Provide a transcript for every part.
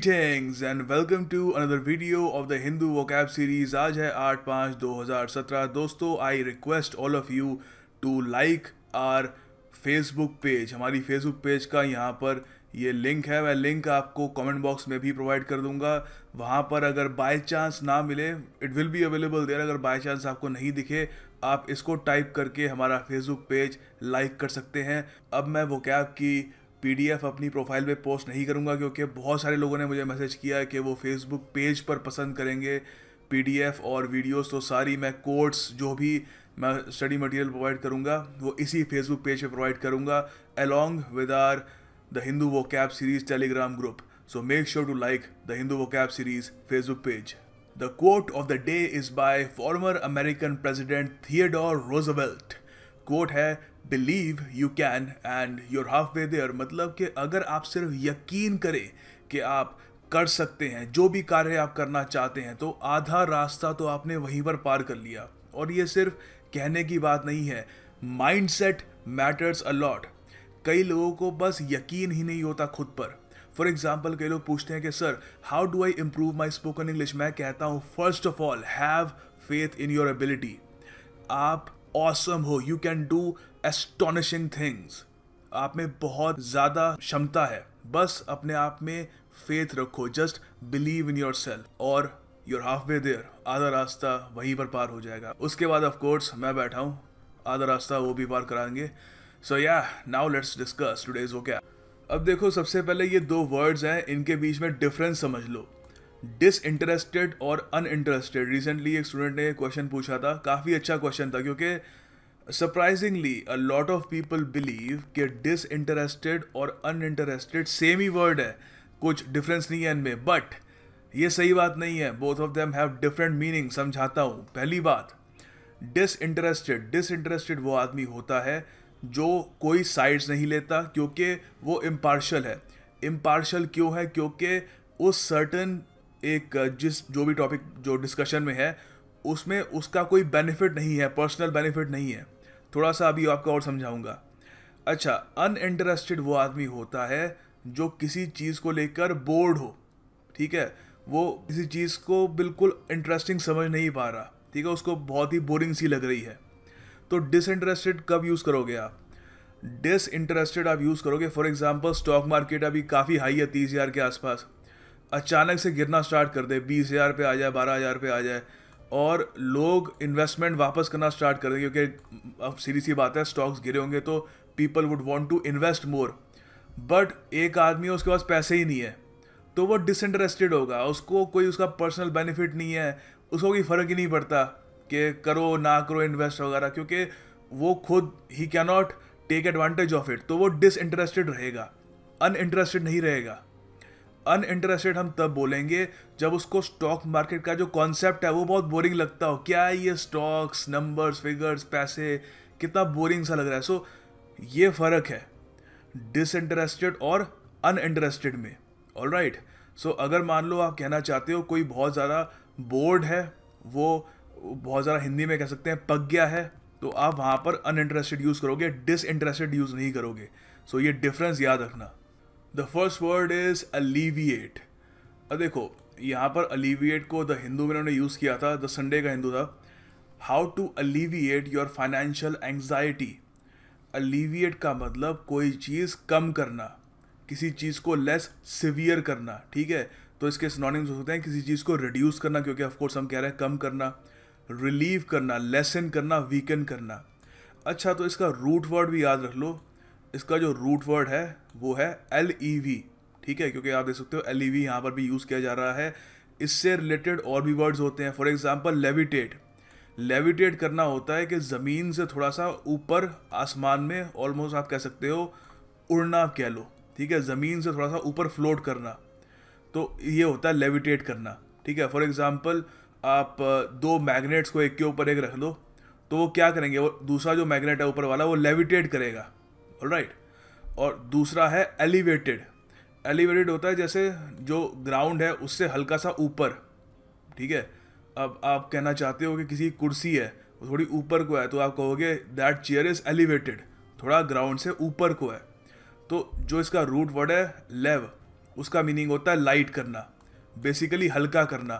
Greetings and welcome to another video of the Hindu vocab series. आज है 8/5/2017. दोस्तों, I request all of you to like our Facebook page. हमारी Facebook page का यहाँ पर ये लिंक है. मैं लिंक आपको कमेंट बॉक्स में भी प्रोवाइड कर दूंगा. वहाँ पर अगर बाय चांस ना मिले, it will be available there. अगर बाय चांस आपको नहीं दिखे, आप इसको टाइप करके हमारा फेसबुक पेज लाइक कर सकते हैं. अब मैं vocab की PDF अपनी प्रोफाइल पे पोस्ट नहीं करूंगा क्योंकि बहुत सारे लोगों ने मुझे मैसेज किया है कि वो फेसबुक पेज पर पसंद करेंगे PDF और वीडियोस. तो सारी मैं कोट्स जो भी मैं स्टडी मटेरियल प्रोवाइड करूंगा वो इसी फेसबुक पेज पे प्रोवाइड करूंगा along with our the Hindu vocab series Telegram group. So make sure to like the Hindu vocab series Facebook page. The quote of the day is by former American president Theodore Roosevelt. Quote है, believe you can and you're halfway there. मतलब कि अगर आप सिर्फ यकीन करें कि आप कर सकते हैं जो भी कार्य आप करना चाहते हैं, तो आधा रास्ता तो आपने वहीं पर पार कर लिया. और ये सिर्फ कहने की बात नहीं है. Mindset matters a lot. कई लोगों को बस यकीन ही नहीं होता खुद पर. फॉर एग्जाम्पल, कई लोग पूछते हैं कि sir how do I improve my spoken English. मैं कहता हूँ first of all have faith in your ability. आप ऑसम हो, you can do astonishing things. आप में बहुत ज़्यादा क्षमता है, बस अपने आप में फेथ रखो. Just believe in your self और यूर हाफ वे देयर. आधा रास्ता वहीं पर पार हो जाएगा. उसके बाद ऑफ कोर्स मैं बैठा हूँ, आधा रास्ता वो भी पार कराएंगे. सो या now let's discuss today's vocab. अब देखो, सबसे पहले ये दो वर्ड्स हैं, इनके बीच में डिफरेंस समझ लो. डिसइंटरेस्टेड और अनइंटरेस्टेड. रिसेंटली एक स्टूडेंट ने क्वेश्चन पूछा था, काफ़ी अच्छा क्वेश्चन था, क्योंकि surprisingly a lot of people believe कि डिसइंटरेस्टेड और अनइंटरेस्टेड सेम ही वर्ड है, कुछ डिफरेंस नहीं है इनमें. बट ये सही बात नहीं है. Both of them have different meaning. समझाता हूँ. पहली बात, डिसइंटरेस्टेड वो आदमी होता है जो कोई साइड्स नहीं लेता, क्योंकि वो इम्पार्शल है. इम्पार्शल क्यों है? क्योंकि उस सर्टन एक जो भी टॉपिक जो डिस्कशन में है उसमें उसका कोई बेनिफिट नहीं है, पर्सनल बेनिफिट नहीं है. थोड़ा सा अभी आपको और समझाऊंगा. अच्छा, अनइंटरेस्टेड वो आदमी होता है जो किसी चीज़ को लेकर बोर्ड हो. ठीक है, वो किसी चीज़ को बिल्कुल इंटरेस्टिंग समझ नहीं पा रहा. ठीक है, उसको बहुत ही बोरिंग सी लग रही है. तो डिसइंटरेस्टेड कब यूज़ करोगे आप? डिसइंटरेस्टेड आप यूज़ करोगे, फॉर एग्जाम्पल स्टॉक मार्केट अभी काफ़ी हाई है, 30,000 के आसपास. अचानक से गिरना स्टार्ट कर दे, 20,000 पे आ जाए, 12,000 पे आ जाए, और लोग इन्वेस्टमेंट वापस करना स्टार्ट कर दें, क्योंकि अब सीधी सी बात है, स्टॉक्स गिरे होंगे तो people would want to invest more. But एक आदमी है, उसके पास पैसे ही नहीं है, तो वो डिसइंटरेस्टेड होगा. उसको कोई उसका पर्सनल बेनिफिट नहीं है, उसको कोई फ़र्क ही नहीं पड़ता कि करो ना करो इन्वेस्ट वगैरह, क्योंकि वो खुद ही can not take advantage of it. तो वो डिसइंटरेस्टेड रहेगा, अनइंटरेस्टेड नहीं रहेगा. अनइंटरेस्टेड हम तब बोलेंगे जब उसको स्टॉक मार्केट का जो कॉन्सेप्ट है वो बहुत बोरिंग लगता हो. क्या है ये स्टॉक्स, नंबर्स, फिगर्स, पैसे, कितना बोरिंग सा लग रहा है. सो ये फ़र्क है डिसइंटरेस्टेड और अनइंटरेस्टेड में. ऑलराइट. सो अगर मान लो आप कहना चाहते हो कोई बहुत ज़्यादा बोर्ड है, वो बहुत ज़्यादा हिंदी में कह सकते हैं पक गया है, तो आप वहाँ पर अनइंटरेस्टेड यूज़ करोगे, डिसइंटरेस्टेड यूज़ नहीं करोगे. सो ये डिफरेंस याद रखना. The first word is alleviate. अब देखो, यहाँ पर अलीविएट को द हिंदू में उन्होंने यूज़ किया था, द संडे का हिंदू था. How to alleviate your financial anxiety. Alleviate का मतलब कोई चीज़ कम करना, किसी चीज़ को लेस सिवियर करना. ठीक है, तो इसके सिनोनिम्स होते हैं किसी चीज़ को रिड्यूस करना, क्योंकि ऑफकोर्स हम कह रहे हैं कम करना, रिलीव करना, लेसन करना, वीकन करना. अच्छा, तो इसका रूट वर्ड भी याद रख लो. इसका जो रूट वर्ड है वो है LEV. ठीक है, क्योंकि आप देख सकते हो LEV यहाँ पर भी यूज़ किया जा रहा है. इससे रिलेटेड और भी वर्ड्स होते हैं. For example levitate. लेविटेट करना होता है कि ज़मीन से थोड़ा सा ऊपर आसमान में, ऑलमोस्ट आप कह सकते हो उड़ना कह लो. ठीक है, ज़मीन से थोड़ा सा ऊपर फ्लोट करना, तो ये होता है लेविटेट करना. ठीक है, फॉर एग्जांपल आप दो मैग्नेट्स को एक के ऊपर एक रख दो, तो वो क्या करेंगे, वो दूसरा जो मैग्नेट है ऊपर वाला वो लेविटेट करेगा. ऑलराइट. और दूसरा है एलिवेटेड. एलिवेटेड होता है जैसे जो ग्राउंड है उससे हल्का सा ऊपर. ठीक है, अब आप कहना चाहते हो कि किसी कुर्सी है वो थोड़ी ऊपर को है, तो आप कहोगे दैट चेयर इज़ एलिवेटेड, थोड़ा ग्राउंड से ऊपर को है. तो जो इसका रूट वर्ड है लेव, उसका मीनिंग होता है लाइट करना, बेसिकली हल्का करना।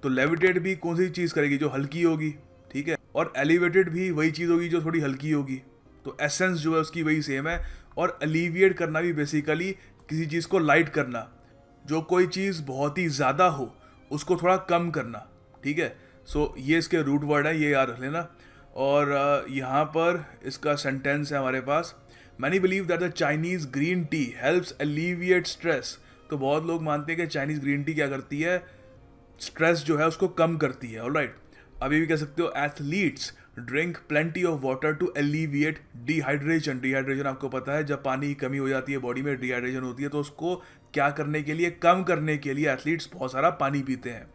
तो लेविटेट भी कौन सी चीज़ करेगी, जो हल्की होगी, ठीक है, और एलिवेटेड भी वही चीज़ होगी जो थोड़ी हल्की होगी। तो एसेंस जो है उसकी वही सेम है। और एलिविएट करना भी बेसिकली किसी चीज़ को लाइट करना, जो कोई चीज़ बहुत ही ज़्यादा हो उसको थोड़ा कम करना, ठीक है। सो ये इसके रूट वर्ड है, ये याद रख लेना। और यहाँ पर इसका सेंटेंस है हमारे पास, many believe that the Chinese green tea helps alleviate stress. तो बहुत लोग मानते हैं कि चाइनीज़ ग्रीन टी क्या करती है, स्ट्रेस जो है उसको कम करती है। ऑलराइट, अभी भी कह सकते हो athletes drink plenty of water to alleviate dehydration. Dehydration आपको पता है, जब पानी की कमी हो जाती है बॉडी में, डिहाइड्रेशन होती है, तो उसको क्या करने के लिए, कम करने के लिए एथलीट्स बहुत सारा पानी पीते हैं।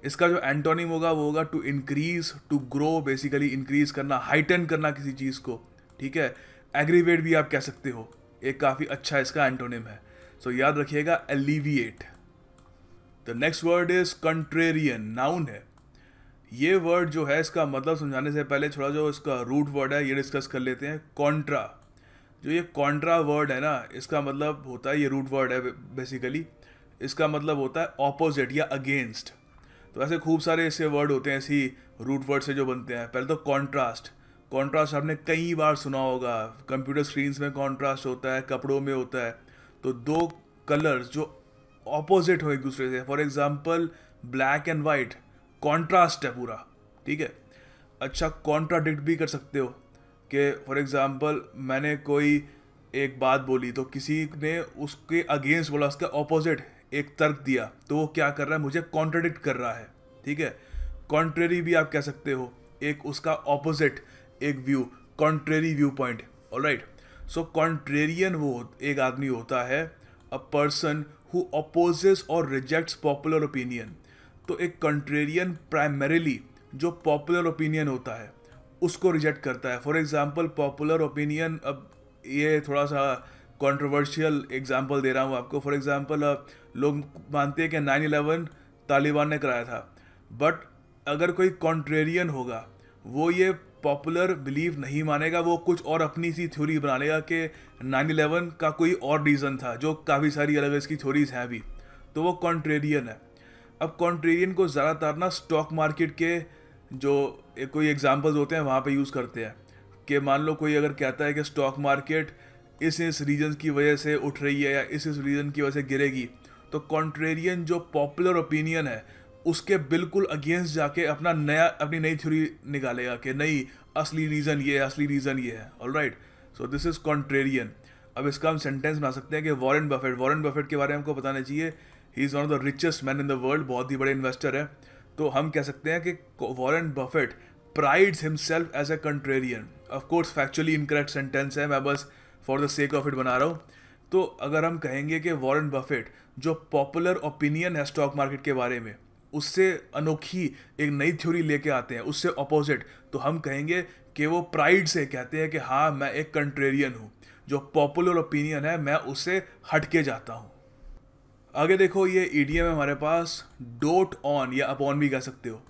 इसका जो एंटोनिम होगा वो होगा to increase, to grow, basically increase करना, हाइटन करना किसी चीज़ को, ठीक है। एग्रीवेट भी आप कह सकते हो, एक काफ़ी अच्छा इसका एंटोनिम है। सो याद रखिएगा alleviate. The next word is contrarian, noun है। ये वर्ड जो है इसका मतलब समझाने से पहले थोड़ा जो इसका रूट वर्ड है ये डिस्कस कर लेते हैं। कॉन्ट्रा, जो ये कॉन्ट्रा वर्ड है ना, इसका मतलब होता है, ये रूट वर्ड है बेसिकली, इसका मतलब होता है ऑपोजिट या अगेंस्ट। तो ऐसे खूब सारे ऐसे वर्ड होते हैं ऐसी रूट वर्ड से जो बनते हैं। पहले तो कॉन्ट्रास्ट, कॉन्ट्रास्ट आपने कई बार सुना होगा, कंप्यूटर स्क्रीन्स में कॉन्ट्रास्ट होता है, कपड़ों में होता है। तो दो कलर्स जो ऑपोजिट हो एक दूसरे से, for example black and white, contrast है पूरा, ठीक है। अच्छा, कॉन्ट्राडिक्ट भी कर सकते हो कि फॉर एग्जांपल मैंने कोई एक बात बोली तो किसी ने उसके अगेंस्ट बोला, उसका ऑपोजिट एक तर्क दिया, तो वो क्या कर रहा है, मुझे कॉन्ट्राडिक्ट कर रहा है, ठीक है। कॉन्ट्रेरी भी आप कह सकते हो, एक उसका ऑपोजिट एक view, contrary view point. Alright, so contrarian वो एक आदमी होता है, अ पर्सन हु अपोजेस और रिजेक्ट्स पॉपुलर ओपिनियन। तो एक कंट्रेरियन प्राइमरीली जो पॉपुलर ओपिनियन होता है उसको रिजेक्ट करता है। फॉर एग्जांपल पॉपुलर ओपिनियन, अब ये थोड़ा सा कंट्रोवर्शियल एग्जांपल दे रहा हूँ आपको। फॉर एग्जांपल लोग मानते हैं कि 9/11 तालिबान ने कराया था, बट अगर कोई कॉन्ट्रेरियन होगा वो ये पॉपुलर बिलीव नहीं मानेगा, वो कुछ और अपनी सी थ्योरी बना लेगा कि 9/11 का कोई और रीज़न था, जो काफ़ी सारी अलग इसकी थ्योरीज हैं अभी, तो वो कॉन्ट्रेरियन है। अब कॉन्ट्रेरियन को ज़्यादातर ना स्टॉक मार्केट के जो कोई एग्जांपल्स होते हैं वहाँ पे यूज़ करते हैं कि मान लो कोई अगर कहता है कि स्टॉक मार्केट इस रीजन की वजह से उठ रही है या इस रीजन की वजह से गिरेगी, तो कॉन्ट्रेरियन जो पॉपुलर ओपिनियन है उसके बिल्कुल अगेंस्ट जाके अपनी नई थ्योरी निकालेगा कि नहीं, असली रीज़न ये है, असली रीज़न ये है। Alright, so this is contrarian. अब इसका हम सेंटेंस बना सकते हैं कि वॉरेन बफेट के बारे में हमको बताना चाहिए, he is one of the richest man in the world, बहुत ही बड़े इन्वेस्टर है। तो हम कह सकते हैं कि Warren Buffett prides himself as a contrarian. Of course factually incorrect sentence है, मैं बस for the sake of it बना रहा हूँ। तो अगर हम कहेंगे कि वॉरेन बफेट जो पॉपुलर ओपिनियन है स्टॉक मार्केट के बारे में, उससे अनोखी एक नई थ्योरी लेके आते हैं, उससे अपोजिट, तो हम कहेंगे कि वो प्राइड से कहते हैं कि हाँ मैं एक कंट्रेरियन हूँ, जो पॉपुलर ओपिनियन है मैं उससे हट के जाता हूँ। आगे देखो, ये ईडीएम है हमारे पास, डोट ऑन या अपॉन भी कह सकते हो।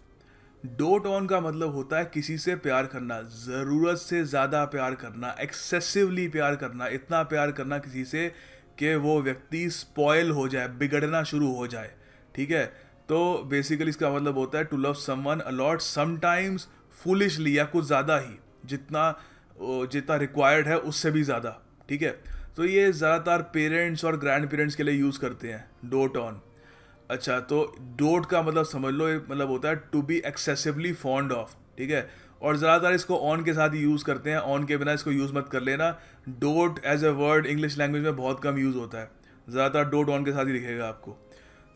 डोट ऑन का मतलब होता है किसी से प्यार करना, ज़रूरत से ज़्यादा प्यार करना, एक्सेसिवली प्यार करना, इतना प्यार करना किसी से कि वो व्यक्ति स्पॉयल हो जाए, बिगड़ना शुरू हो जाए, ठीक है। तो बेसिकली इसका मतलब होता है to love someone a lot, sometimes foolishly, या कुछ ज़्यादा ही, जितना रिक्वायर्ड है उससे भी ज़्यादा, ठीक है। तो ये ज़्यादातर पेरेंट्स और ग्रैंड पेरेंट्स के लिए यूज़ करते हैं डोट ऑन। अच्छा, तो डोट का मतलब समझ लो, मतलब होता है to be excessively fond of, ठीक है। और ज़्यादातर इसको ऑन के साथ ही यूज़ करते हैं, ऑन के बिना इसको यूज़ मत कर लेना। Dote as a word English language में बहुत कम यूज़ होता है, ज़्यादातर डोट ऑन के साथ ही दिखेगा आपको।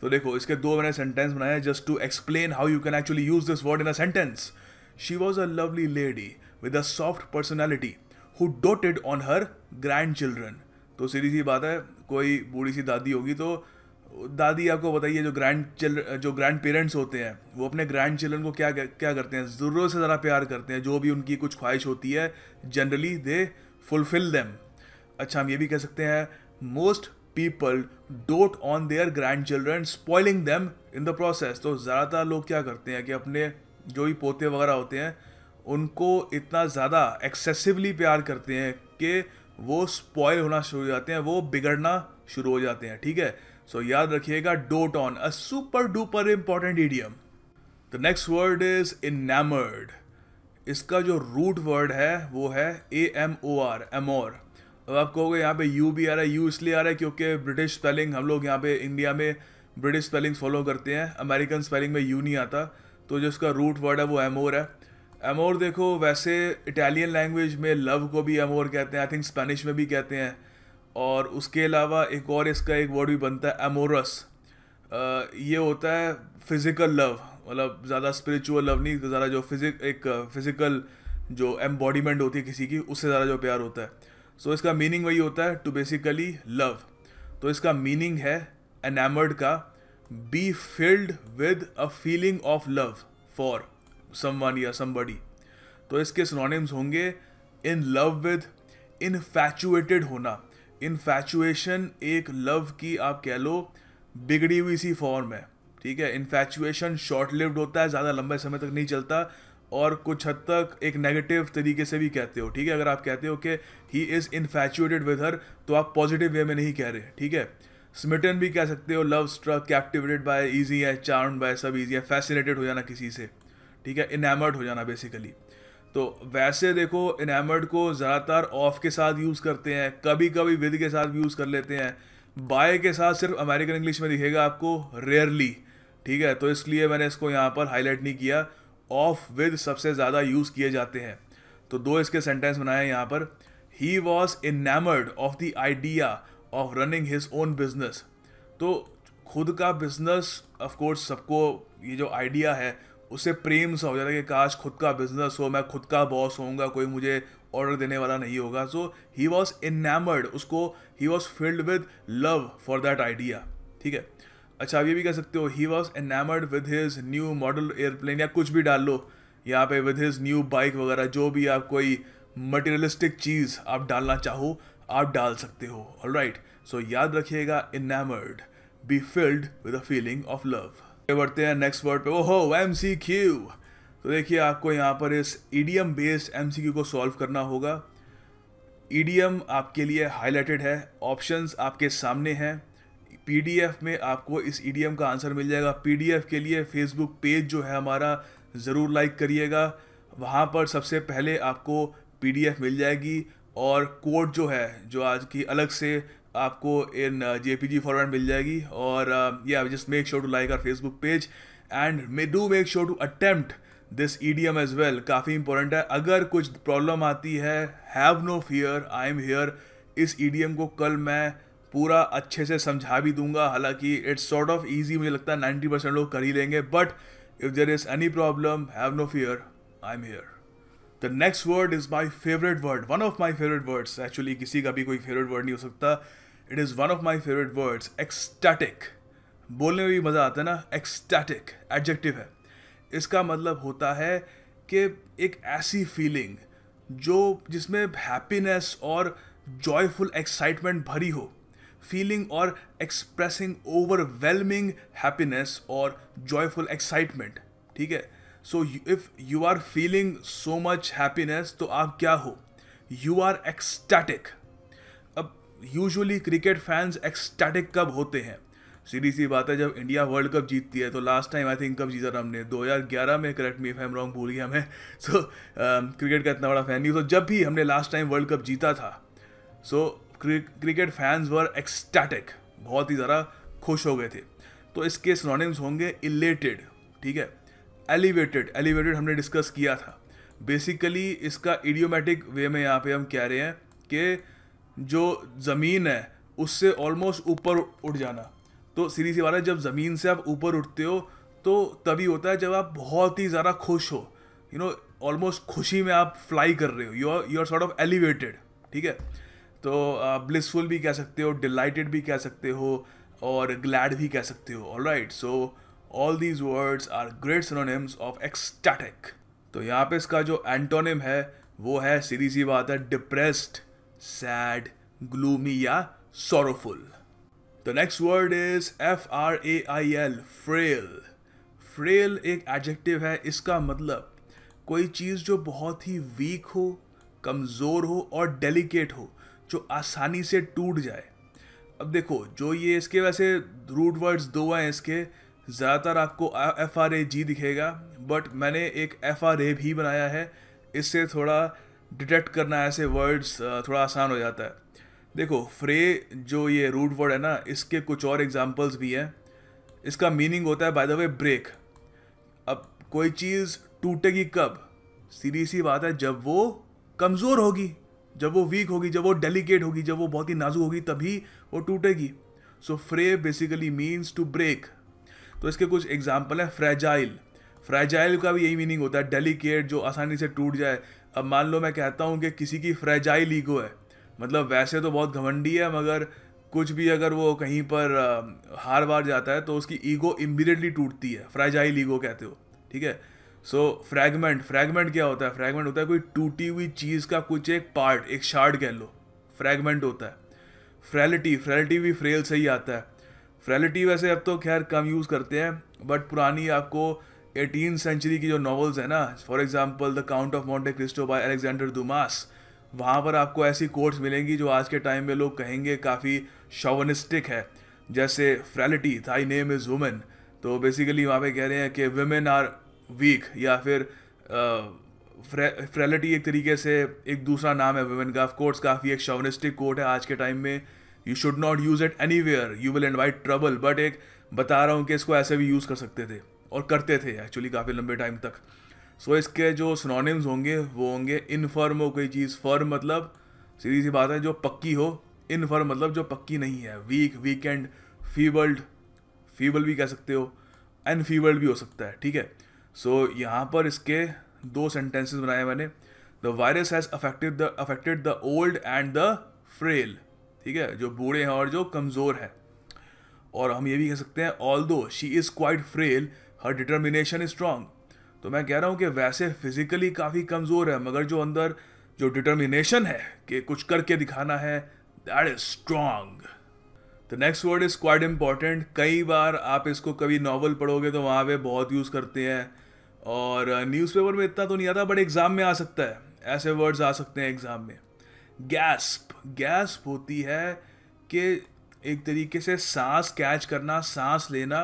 तो देखो, इसके दो मैंने सेंटेंस बनाए हैं just to explain how you can actually use this word in a sentence. She was a lovely lady with a soft personality who doted on her grandchildren. तो सीधी सी बात है, कोई बूढ़ी सी दादी होगी, तो दादी आपको बताइए जो ग्रैंड पेरेंट्स होते हैं वो अपने ग्रैंड चिल्ड्रन को क्या क्या करते हैं, ज़रूरत से ज़्यादा प्यार करते हैं। जो भी उनकी कुछ ख्वाहिश होती है जनरली दे फुलफिल देम। अच्छा, हम ये भी कह सकते हैं most people dot on their grand children spoiling them in the process. तो ज़्यादातर लोग क्या करते हैं कि अपने जो भी पोते वगैरह होते हैं उनको इतना ज़्यादा एक्सेसिवली प्यार करते हैं कि वो स्पॉइल होना शुरू हो जाते हैं, वो बिगड़ना शुरू हो जाते हैं, ठीक है। सो याद रखिएगा, dote on, a super duper important idiom. The next word is enamoured. इसका जो रूट वर्ड है वो है AMOR, एमोर। अब आप कहोगे यहाँ पे यू भी आ रहा है, यू इसलिए आ रहा है क्योंकि ब्रिटिश स्पेलिंग, हम लोग यहाँ पे इंडिया में ब्रिटिश स्पेलिंग फॉलो करते हैं, अमेरिकन स्पेलिंग में यू नहीं आता, तो जो इसका रूट वर्ड है वो एमोर है। एमोर देखो, वैसे इटालियन लैंग्वेज में लव को भी एमोर कहते हैं, आई थिंक स्पेनिश में भी कहते हैं, और उसके अलावा एक और इसका एक वर्ड भी बनता है एमोरस। ये होता है फिजिकल लव, मतलब ज़्यादा स्पिरिचुअल लव नहीं, ज़्यादा जो फिजिकल जो एम्बॉडीमेंट होती है किसी की, उससे ज़्यादा जो प्यार होता है। सो इसका मीनिंग वही होता है, टू बेसिकली लव। तो इसका मीनिंग है एनामर्ड का, B filled with a feeling of love for someone या समबडी। तो इसके सिनोनिम्स होंगे इन लव विद, इनफैचुएटेड होना। इनफैचुएशन एक लव की आप कह लो बिगड़ी हुई सी फॉर्म है, ठीक है। इनफैचुएशन शॉर्ट लिव्ड होता है, ज़्यादा लंबे समय तक नहीं चलता, और कुछ हद तक एक नेगेटिव तरीके से भी कहते हो, ठीक है। अगर आप कहते हो कि ही इज़ इनफैचुएटेड विद हर, तो आप पॉजिटिव वे में नहीं कह रहे, ठीक है। स्मिटन भी कह सकते हो, love struck, captivated by, easy है, चार्म्ड बाय, सब ईजी है, फैसिनेटेड हो जाना किसी से, ठीक है, इनैमर्ड हो जाना बेसिकली। तो वैसे देखो, इनैमर्ड को ज़्यादातर ऑफ के साथ यूज़ करते हैं, कभी कभी विद के साथ यूज़ कर लेते हैं, बाय के साथ सिर्फ अमेरिकन इंग्लिश में दिखेगा आपको रेयरली, ठीक है। तो इसलिए मैंने इसको यहाँ पर हाईलाइट नहीं किया। ऑफ विद सबसे ज़्यादा यूज़ किए जाते हैं। तो दो इसके सेंटेंस बनाए हैं यहाँ पर। He was enamoured of the idea of running his own business. तो खुद का बिजनेस, ऑफ कोर्स सबको ये जो आइडिया है उससे प्रेम सा हो जाता है कि काश खुद का बिजनेस हो, मैं खुद का बॉस होऊंगा, कोई मुझे ऑर्डर देने वाला नहीं होगा। सो ही वॉज इनैमर्ड, उसको he was filled with love for that idea, ठीक है। अच्छा, आप ये भी कह सकते हो he was enamoured with his new model aeroplane, या कुछ भी डाल लो यहाँ पे, विद हिज न्यू बाइक वगैरह, जो भी आप कोई मटेरियलिस्टिक चीज़ आप डालना चाहो आप डाल सकते हो। ऑलराइट, सो याद रखिएगा, enamoured, be filled with a feeling of love. बढ़ते हैं नेक्स्ट वर्ड पे। ओहो, MCQ। तो देखिए, आपको यहाँ पर इस ईडियम बेस्ड MCQ को सॉल्व करना होगा। ईडियम आपके लिए हाईलाइटेड है, ऑप्शंस आपके सामने हैं। PDF में आपको इस ईडियम का आंसर मिल जाएगा। PDF के लिए फेसबुक पेज जो है हमारा ज़रूर लाइक करिएगा, वहाँ पर सबसे पहले आपको PDF मिल जाएगी, और कोड जो है, जो आज की अलग से आपको इन JPG फॉर्मेट मिल जाएगी। और या just make sure to like our Facebook page and make sure to attempt this idiom as well. काफ़ी इंपॉर्टेंट है। अगर कुछ प्रॉब्लम आती है, have no fear, I am here. इस ईडियम को कल मैं पूरा अच्छे से समझा भी दूंगा। हालांकि इट्स सॉर्ट ऑफ ईजी, मुझे लगता है 90% लोग कर ही लेंगे, but if there is any problem, have no fear, I am here. The next word is my favourite word, one of my favourite words. Actually किसी का भी कोई फेवरेट वर्ड नहीं हो सकता। It is one of my favourite words, ecstatic. बोलने में भी मज़ा आता है ना। एक्सटैटिक एडजेक्टिव है। इसका मतलब होता है कि एक ऐसी फीलिंग जिसमें हैप्पीनेस और जॉयफुल एक्साइटमेंट भरी हो। फीलिंग और एक्सप्रेसिंग ओवरवेलमिंग हैप्पीनेस और जॉयफुल एक्साइटमेंट, ठीक है। So if you are feeling so much happiness, तो आप क्या हो? You are ecstatic. अब यूजुअली क्रिकेट फैंस एक्सटैटिक कब होते हैं? सीधी सी बात है, जब इंडिया वर्ल्ड कप जीतती है। तो लास्ट टाइम आई थिंक कब जीता था हमने? 2011 में, correct me if I am wrong, भूल गया मैं। सो क्रिकेट का इतना बड़ा फैन नहीं हूँ। तो जब भी हमने लास्ट टाइम वर्ल्ड कप जीता था, सो क्रिकेट फैंस वर एक्सटैटिक, बहुत ही ज़्यादा खुश हो गए थे। तो इसके सिनोनिम्स होंगे इलेटेड, ठीक है, एलिवेटेड। एलिवेटेड हमने डिस्कस किया था। बेसिकली इसका इडियोमेटिक वे में यहाँ पे हम कह रहे हैं कि जो ज़मीन है उससे ऑलमोस्ट ऊपर उठ जाना। तो सीधी सी बात है, जब ज़मीन से आप ऊपर उठते हो तो तभी होता है जब आप बहुत ही ज़्यादा खुश हो, यू नो, ऑलमोस्ट खुशी में आप फ्लाई कर रहे हो, you are sort of elevated, ठीक है। तो ब्लिसफुल भी कह सकते हो, डिलाइटेड भी कह सकते हो, और ग्लैड भी कह सकते हो। Alright, so all these words are great synonyms of ecstatic. तो यहाँ पे इसका जो एंटोनिम है वो है, सीधी सी बात है, डिप्रेस्ड, सैड, ग्लूमी या sorrowful. The next word is FRAIL, frail. Frail एक एडजेक्टिव है। इसका मतलब कोई चीज़ जो बहुत ही वीक हो, कमज़ोर हो और डेलिकेट हो, जो आसानी से टूट जाए। अब देखो, जो ये इसके वैसे रूट वर्ड्स दो हैं इसके, ज़्यादातर आपको FRAG दिखेगा, बट मैंने एक FRA भी बनाया है, इससे थोड़ा डिटेक्ट करना ऐसे वर्ड्स थोड़ा आसान हो जाता है। देखो, फ्रे जो ये रूट वर्ड है ना, इसके कुछ और एग्जांपल्स भी हैं। इसका मीनिंग होता है बाय द वे ब्रेक। अब कोई चीज़ टूटेगी कब? सीधी सी बात है, जब वो कमज़ोर होगी, जब वो वीक होगी, जब वो डेलिकेट होगी, जब वो बहुत ही नाजुक होगी, तभी वो टूटेगी। सो फ्रे बेसिकली मीन्स टू ब्रेक। तो इसके कुछ एग्जाम्पल हैं। फ्रेजाइल, फ्रेजाइल का भी यही मीनिंग होता है, डेलिकेट, जो आसानी से टूट जाए। अब मान लो मैं कहता हूँ कि किसी की फ्रेजाइल ईगो है, मतलब वैसे तो बहुत घमंडी है, मगर कुछ भी अगर वो कहीं पर हार वार जाता है तो उसकी ईगो इमीडिएटली टूटती है, फ्रेजाइल ईगो कहते हो, ठीक है। सो फ्रैगमेंट, फ्रैगमेंट क्या होता है? फ्रैगमेंट होता है कोई टूटी हुई चीज़ का कुछ एक पार्ट, एक शार्ड कह लो, फ्रैगमेंट होता है। फ्रैलिटी, फ्रैलिटी भी फ्रेल से ही आता है। फ्रैलिटी वैसे अब तो खैर कम यूज़ करते हैं, बट पुरानी आपको 18th सेंचुरी की जो नॉवेल्स है ना, for example the Count of Monte Cristo by Alexandre Dumas, वहाँ पर आपको ऐसी कोट्स मिलेंगी जो आज के टाइम में लोग कहेंगे काफ़ी शॉवनिस्टिक है। जैसे फ्रैलिटी, थाई नेम इज़ वुमेन, तो बेसिकली वहाँ पे कह रहे हैं कि वुमेन आर वीक, या फिर फ्रैलिटी एक तरीके से एक दूसरा नाम है वुमेन का। ऑफ कोर्स काफ़ी एक शॉवनिस्टिक कोट है आज के टाइम में, you should not use it anywhere, you will invite trouble, but एक बता रहा हूँ कि इसको ऐसे भी यूज़ कर सकते थे और करते थे एक्चुअली काफ़ी लंबे टाइम तक। सो इसके जो सिनोनिम्स होंगे वो होंगे इनफर्म हो कोई चीज़, फर्म मतलब सीधी सी बात है जो पक्की हो, इनफर्म मतलब जो पक्की नहीं है, वीक, वीकेंड, फीबल्ड, फीबल भी कह सकते हो, अनफीबल्ड भी हो सकता है, ठीक है। सो यहाँ पर इसके दो सेंटेंसेस बनाए मैंने। The virus has affected the old and the frail, ठीक है, जो बूढ़े हैं और जो कमज़ोर है। और हम ये भी कह सकते हैं although she is quite frail her determination is strong. तो मैं कह रहा हूँ कि वैसे फिजिकली काफ़ी कमज़ोर है, मगर जो अंदर जो डिटर्मिनेशन है कि कुछ करके दिखाना है, that is strong. The next word is quite important. कई बार आप इसको कभी नॉवल पढ़ोगे तो वहाँ पे बहुत यूज़ करते हैं, और न्यूज़पेपर में इतना तो नहीं आता, बट एग्ज़ाम में आ सकता है, ऐसे वर्ड्स आ सकते हैं एग्ज़ाम में। गैस्प, गैस्प होती है कि एक तरीके से सांस कैच करना, सांस लेना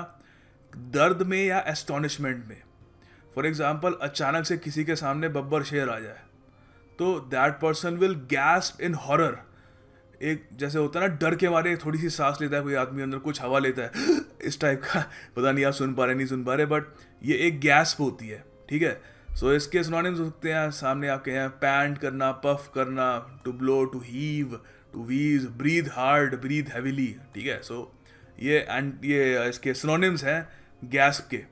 दर्द में या एस्टोनिशमेंट में। फॉर एग्जाम्पल, अचानक से किसी के सामने बब्बर शेर आ जाए तो that person will gasp in horror. एक जैसे होता है ना, डर के मारे थोड़ी सी सांस लेता है कोई आदमी, अंदर कुछ हवा लेता है इस टाइप का, पता नहीं आप सुन पा रहे नहीं सुन पा रहे, बट ये एक गैस्प होती है, ठीक है। सो इसके सिनोनिम्स हो सकते हैं सामने आपके हैं, पैंट करना, पफ करना, to blow, to heave, to wheeze, breathe hard, breathe heavily, ठीक है। सो ये इसके सिनोनिम्स हैं गैस्प के।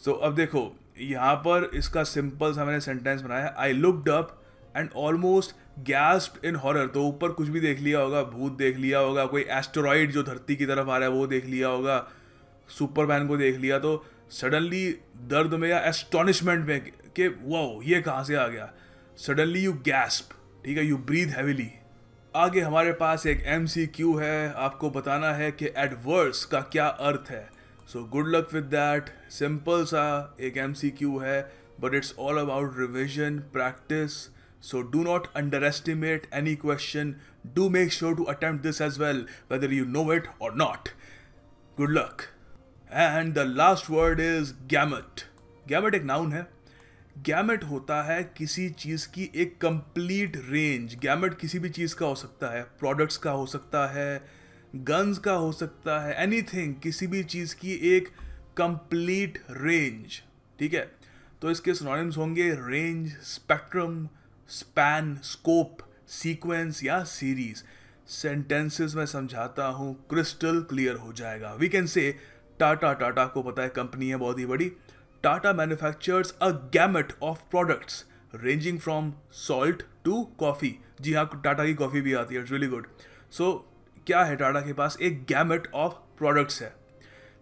सो अब देखो यहाँ पर इसका सिंपल सा मैंने सेंटेंस बनाया, I looked up and almost gasped in horror. तो ऊपर कुछ भी देख लिया होगा, भूत देख लिया होगा, कोई एस्टेरॉइड जो धरती की तरफ आ रहा है वो देख लिया होगा, सुपरमैन को देख लिया, तो सडनली दर्द में या एस्टोनिशमेंट में कि वाओ ये कहाँ से आ गया, सडनली यू गैस्प, ठीक है, यू ब्रीथ हैविली। आगे हमारे पास एक MCQ है, आपको बताना है कि एडवर्स का क्या अर्थ है। So good luck with that. Simple सा एक MCQ है, but it's all about revision, practice. So do not underestimate any question, do make sure to attempt this as well whether you know it or not. Good luck. And the last word is gamete. Gamete एक noun है। Gamete होता है किसी चीज़ की एक complete range. Gamete किसी भी चीज़ का हो सकता है, प्रोडक्ट्स का हो सकता है, गन्स का हो सकता है, एनीथिंग, किसी भी चीज़ की एक कंप्लीट रेंज, ठीक है। तो इसके सिनोनिम्स होंगे range, spectrum, span, scope, sequence या सीरीज। सेंटेंसेस में समझाता हूँ, क्रिस्टल क्लियर हो जाएगा। We can say Tata, Tata को पता है कंपनी है बहुत ही बड़ी, Tata manufactures a gamut of products ranging from salt to coffee। जी हाँ, टाटा की कॉफ़ी भी आती है, इट्स रियली गुड। सो क्या है, टाटा के पास एक गैमेट ऑफ प्रोडक्ट्स है।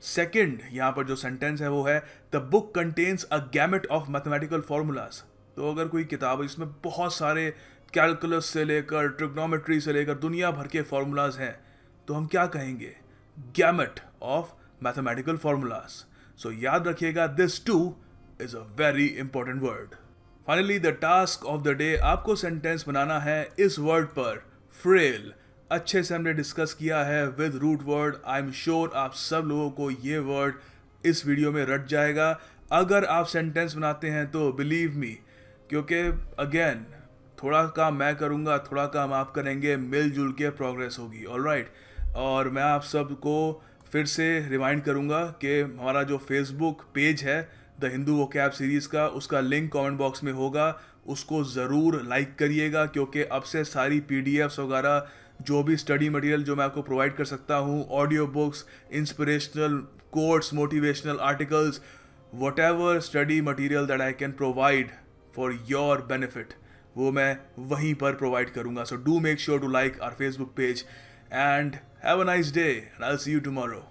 सेकंड यहाँ पर जो सेंटेंस है वो है, the book contains a gamete of mathematical formulas. तो अगर कोई किताब है इसमें बहुत सारे कैलकुलस से लेकर ट्रिग्नोमेट्री से लेकर दुनिया भर के फार्मूलाज हैं, तो हम क्या कहेंगे, गैमेट ऑफ मैथमेटिकल फार्मूलाज। सो याद रखिएगा, this two is a very important word. Finally the task of the day, आपको सेंटेंस बनाना है इस वर्ड पर, फ्रेल, अच्छे से हमने डिस्कस किया है with root word. I am sure आप सब लोगों को ये वर्ड इस वीडियो में रट जाएगा। अगर आप सेंटेंस बनाते हैं तो बिलीव मी, क्योंकि अगेन थोड़ा काम मैं करूँगा, थोड़ा काम आप करेंगे, मिलजुल के प्रोग्रेस होगी। ऑलराइट, और मैं आप सबको फिर से रिमाइंड करूँगा कि हमारा जो फेसबुक पेज है द हिंदू वोकैब सीरीज़ का, उसका लिंक कमेंट बॉक्स में होगा, उसको ज़रूर लाइक करिएगा, क्योंकि अब से सारी PDFs वगैरह जो भी स्टडी मटेरियल जो मैं आपको प्रोवाइड कर सकता हूँ, audio books, inspirational quotes, motivational articles, whatever study material that I can provide for your benefit, वो मैं वहीं पर प्रोवाइड करूँगा। So do make sure to like our Facebook page and have a nice day and I will see you tomorrow.